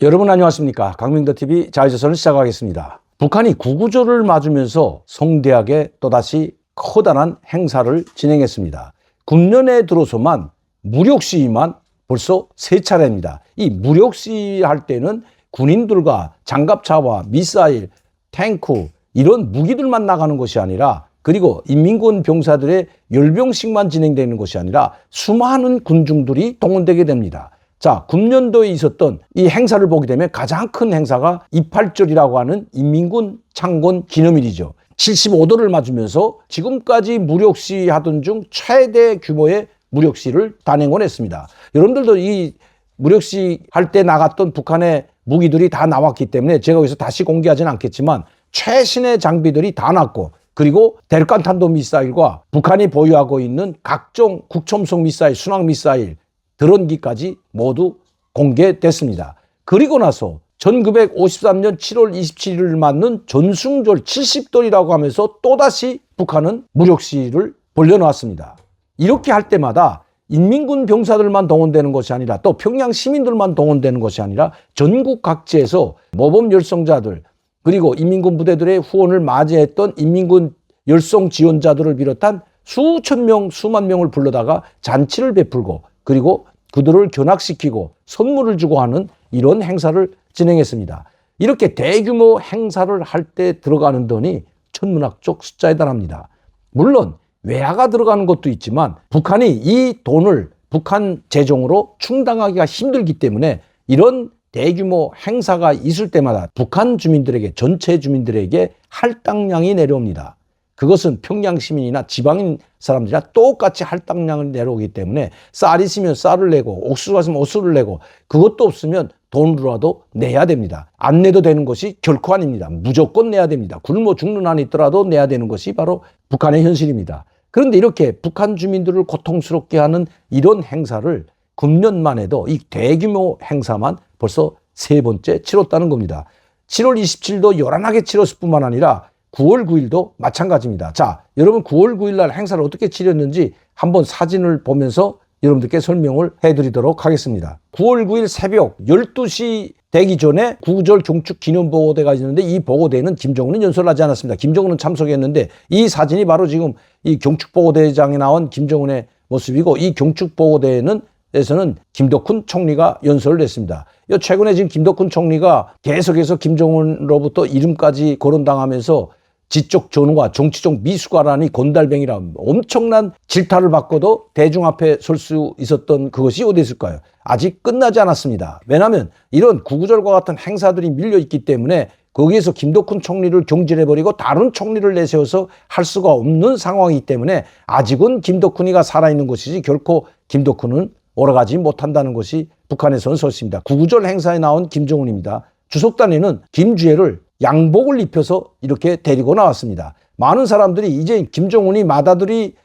여러분 안녕하십니까. 강민도TV 자유조선을 시작하겠습니다. 북한이 구구절을 맞으면서 성대하게 또다시 커다란 행사를 진행했습니다. 군년에 들어서만 무력시위만 벌써 3차례입니다. 이 무력시위 할 때는 군인들과 장갑차와 미사일, 탱크 이런 무기들만 나가는 것이 아니라, 그리고 인민군 병사들의 열병식만 진행되는 것이 아니라 수많은 군중들이 동원되게 됩니다. 자, 금년도에 있었던 이 행사를 보게 되면 가장 큰 행사가 28절이라고 하는 인민군 창건 기념일이죠. 75도를 맞으면서 지금까지 무력시위 하던 중 최대 규모의 무력시위를 단행을 했습니다. 여러분들도 이 무력시위 할 때 나갔던 북한의 무기들이 다 나왔기 때문에 제가 여기서 다시 공개하지는 않겠지만 최신의 장비들이 다 났고, 그리고 대륙간 탄도 미사일과 북한이 보유하고 있는 각종 국첨성 미사일, 순항 미사일, 드론기까지 모두 공개됐습니다. 그리고 나서 1953년 7월 27일을 맞는 전승절 70돌이라고 하면서 또다시 북한은 무력시위를 벌려놓았습니다. 이렇게 할 때마다 인민군 병사들만 동원되는 것이 아니라 또 평양 시민들만 동원되는 것이 아니라 전국 각지에서 모범 열성자들, 그리고 인민군 부대들의 후원을 맞이했던 인민군 열성 지원자들을 비롯한 수천 명, 수만 명을 불러다가 잔치를 베풀고, 그리고 그들을 견학시키고 선물을 주고 하는 이런 행사를 진행했습니다. 이렇게 대규모 행사를 할 때 들어가는 돈이 천문학적 숫자에 달합니다. 물론 외화가 들어가는 것도 있지만 북한이 이 돈을 북한 재정으로 충당하기가 힘들기 때문에 이런 대규모 행사가 있을 때마다 북한 주민들에게, 전체 주민들에게 할당량이 내려옵니다. 그것은 평양 시민이나 지방인 사람들이나 똑같이 할당량을 내려오기 때문에 쌀이 있으면 쌀을 내고, 옥수수가 있으면 옥수수를 내고, 그것도 없으면 돈으로라도 내야 됩니다. 안 내도 되는 것이 결코 아닙니다. 무조건 내야 됩니다. 굶어 죽는 한이 있더라도 내야 되는 것이 바로 북한의 현실입니다. 그런데 이렇게 북한 주민들을 고통스럽게 하는 이런 행사를 금년만 해도 이 대규모 행사만 벌써 3번째 치렀다는 겁니다. 7월 27일도 요란하게 치렀을 뿐만 아니라 9월 9일도 마찬가지입니다. 자, 여러분 9월 9일 날 행사를 어떻게 치렀는지 한번 사진을 보면서 여러분들께 설명을 해드리도록 하겠습니다. 9월 9일 새벽 12시 되기 전에 구구절 경축 기념보고대가 있는데 이 보고대는 김정은은 연설하지 않았습니다. 김정은은 참석했는데 이 사진이 바로 지금 이 경축보고대장에 나온 김정은의 모습이고, 이 경축보고대에는 에서는 김덕훈 총리가 연설을 했습니다. 최근에 지금 김덕훈 총리가 계속해서 김정은으로부터 이름까지 거론당하면서 지적 전우와 정치적 미숙아라니 건달뱅이라 엄청난 질타를 받고도 대중 앞에 설 수 있었던 그것이 어디 있을까요? 아직 끝나지 않았습니다. 왜냐하면 이런 구구절과 같은 행사들이 밀려있기 때문에 거기에서 김덕훈 총리를 경질해버리고 다른 총리를 내세워서 할 수가 없는 상황이기 때문에 아직은 김덕훈이가 살아있는 것이지 결코 김덕훈은 오래가지 못한다는 것이 북한에서는 소식입니다. 구구절 행사에 나온 김정은입니다. 주석단에는 김주애를 양복을 입혀서 이렇게 데리고 나왔습니다. 많은 사람들이 이제 김정은이 맏아들이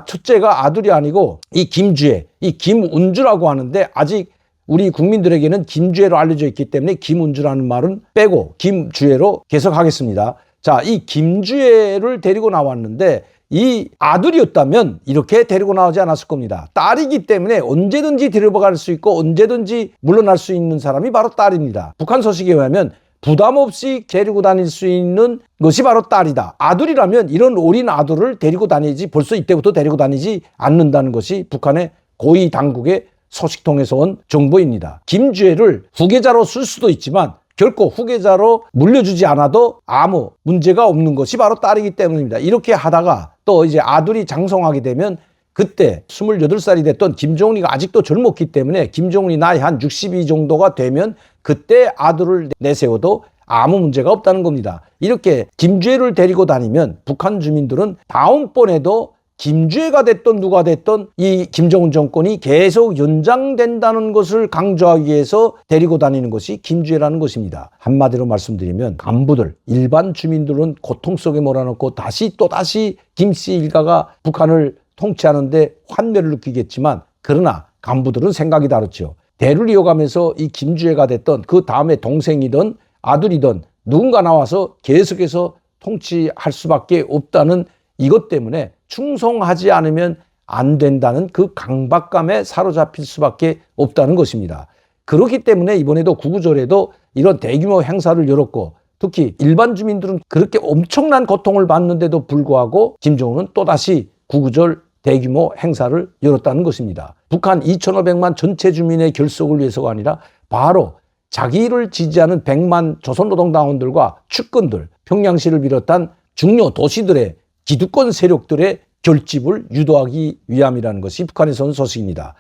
첫째가 아들이 아니고 이 김주애, 이 김운주라고 하는데 아직 우리 국민들에게는 김주애로 알려져 있기 때문에 김운주라는 말은 빼고 김주애로 계속하겠습니다. 자, 이 김주애를 데리고 나왔는데 이 아들이었다면 이렇게 데리고 나오지 않았을 겁니다. 딸이기 때문에 언제든지 데려갈 수 있고 언제든지 물러날 수 있는 사람이 바로 딸입니다. 북한 소식에 의하면 부담 없이 데리고 다닐 수 있는 것이 바로 딸이다. 아들이라면 이런 어린 아들을 데리고 다니지, 벌써 이때부터 데리고 다니지 않는다는 것이 북한의 고위 당국의 소식통에서 온 정보입니다. 김주애를 후계자로 쓸 수도 있지만 결코 후계자로 물려주지 않아도 아무 문제가 없는 것이 바로 딸이기 때문입니다. 이렇게 하다가 또 이제 아들이 장성하게 되면 그때 28살이 됐던 김정은이가 아직도 젊었기 때문에 김정은이 나이 한 62 정도가 되면 그때 아들을 내세워도 아무 문제가 없다는 겁니다. 이렇게 김주애를 데리고 다니면 북한 주민들은 다음번에도 김주애가 됐던 누가 됐던 이 김정은 정권이 계속 연장된다는 것을 강조하기 위해서 데리고 다니는 것이 김주애라는 것입니다. 한마디로 말씀드리면 간부들, 일반 주민들은 고통 속에 몰아넣고 또다시 김씨 일가가 북한을 통치하는데 환멸을 느끼겠지만, 그러나 간부들은 생각이 다르죠. 대를 이어가면서 이 김주애가 됐던 그 다음에 동생이든 아들이든 누군가 나와서 계속해서 통치할 수밖에 없다는 이것 때문에 충성하지 않으면 안 된다는 그 강박감에 사로잡힐 수밖에 없다는 것입니다. 그렇기 때문에 이번에도 구구절에도 이런 대규모 행사를 열었고, 특히 일반 주민들은 그렇게 엄청난 고통을 받는데도 불구하고 김정은은 또다시 구구절 대규모 행사를 열었다는 것입니다. 북한 2,500만 전체 주민의 결속을 위해서가 아니라 바로 자기를 지지하는 100만 조선노동당원들과 측근들, 평양시를 비롯한 중요 도시들의 기득권 세력들의 결집을 유도하기 위함이라는 것이 북한에서 온 소식입니다.